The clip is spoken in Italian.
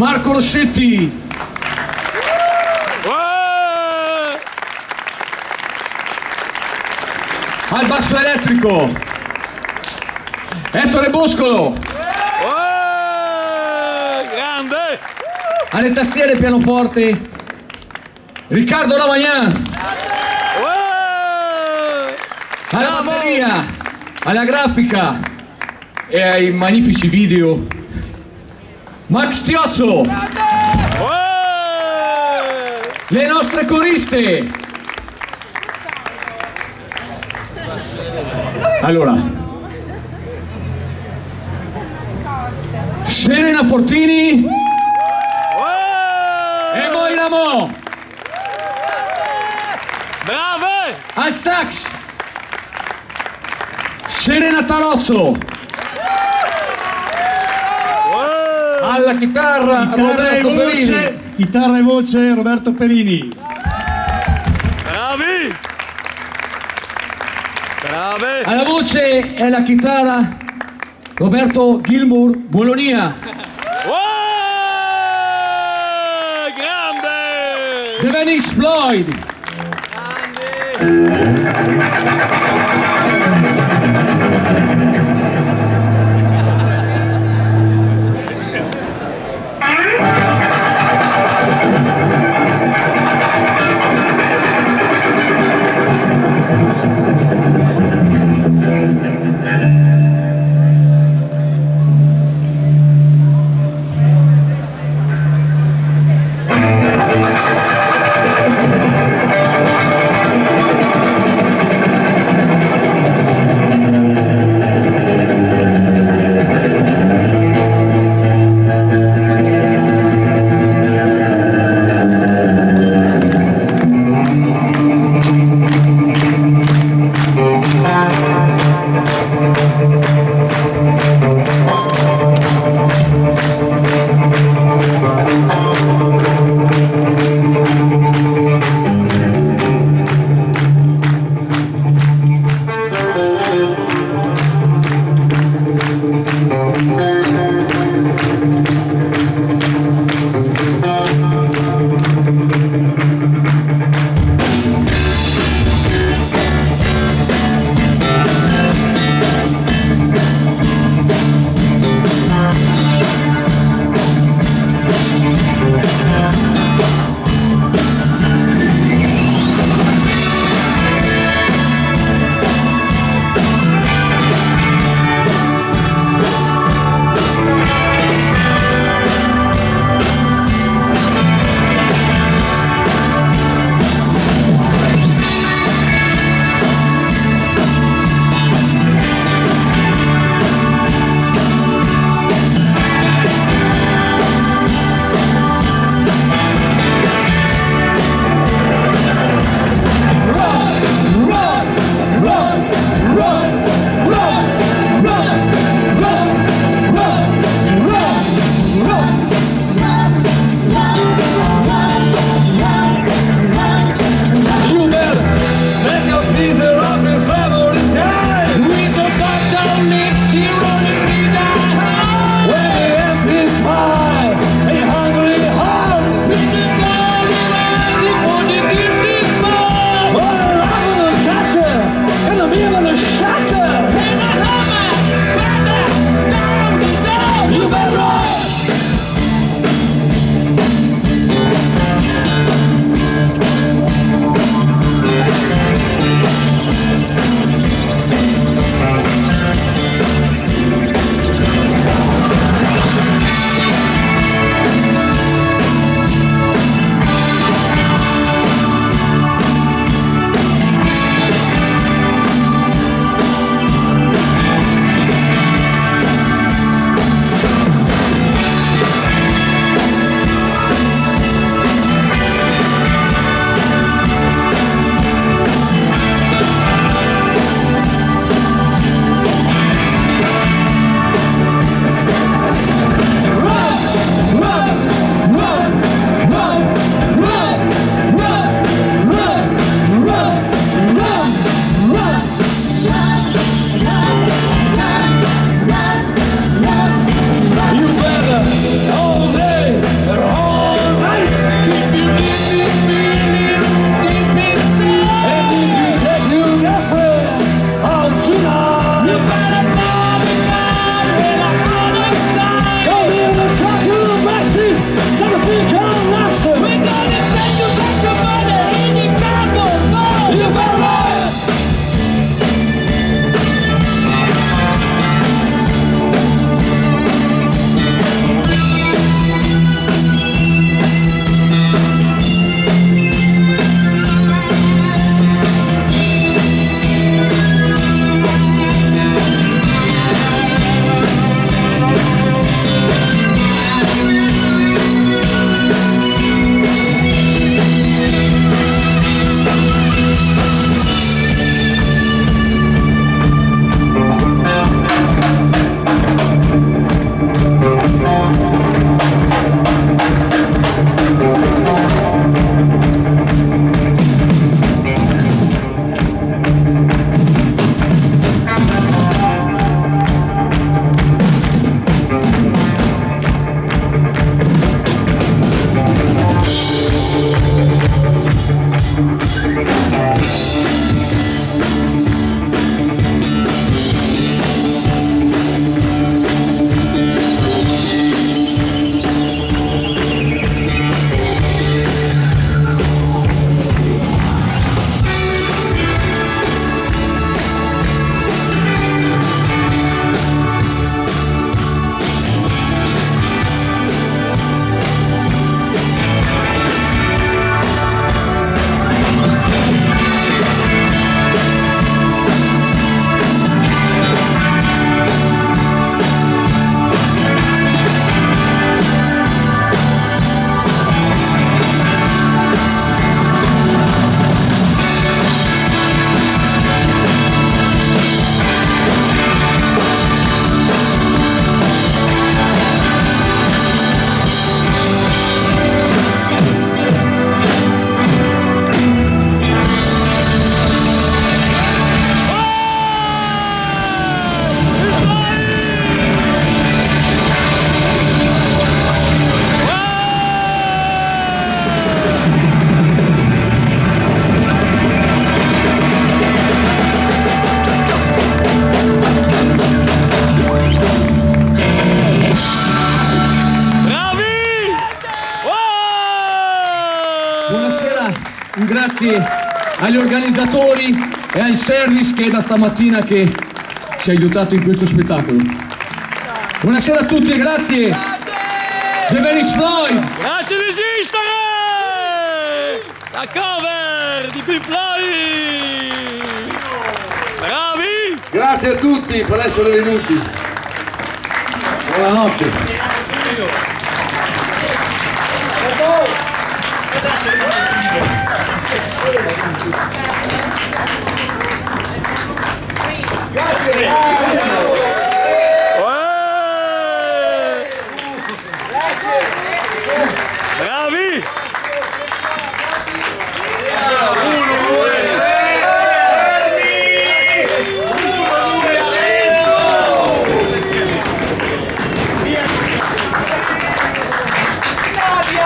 Marco Rossetti. Al basso elettrico Ettore Boscolo. Grande. Alle tastiere e pianoforte Riccardo Lavagnan. Alla batteria, alla grafica e ai magnifici video Max Tiozzo. Le nostre coriste. Allora, Serena Fortini e Moira Mo. Brave! Al sax Serena Tarozzo. Alla chitarra Roberto Perini. Chitarra e voce Roberto Perini. Bravi! Brave! Alla voce e alla chitarra Roberto Gilmour Bolonia. Grande! The Venice Floyd. un grazie agli organizzatori e al service che è da stamattina che ci ha aiutato in questo spettacolo. Buonasera a tutti e grazie. The Very Floyd. Grazie di esistere! La cover di Pink Floyd! Bravi! Grazie a tutti per essere venuti. Buonanotte.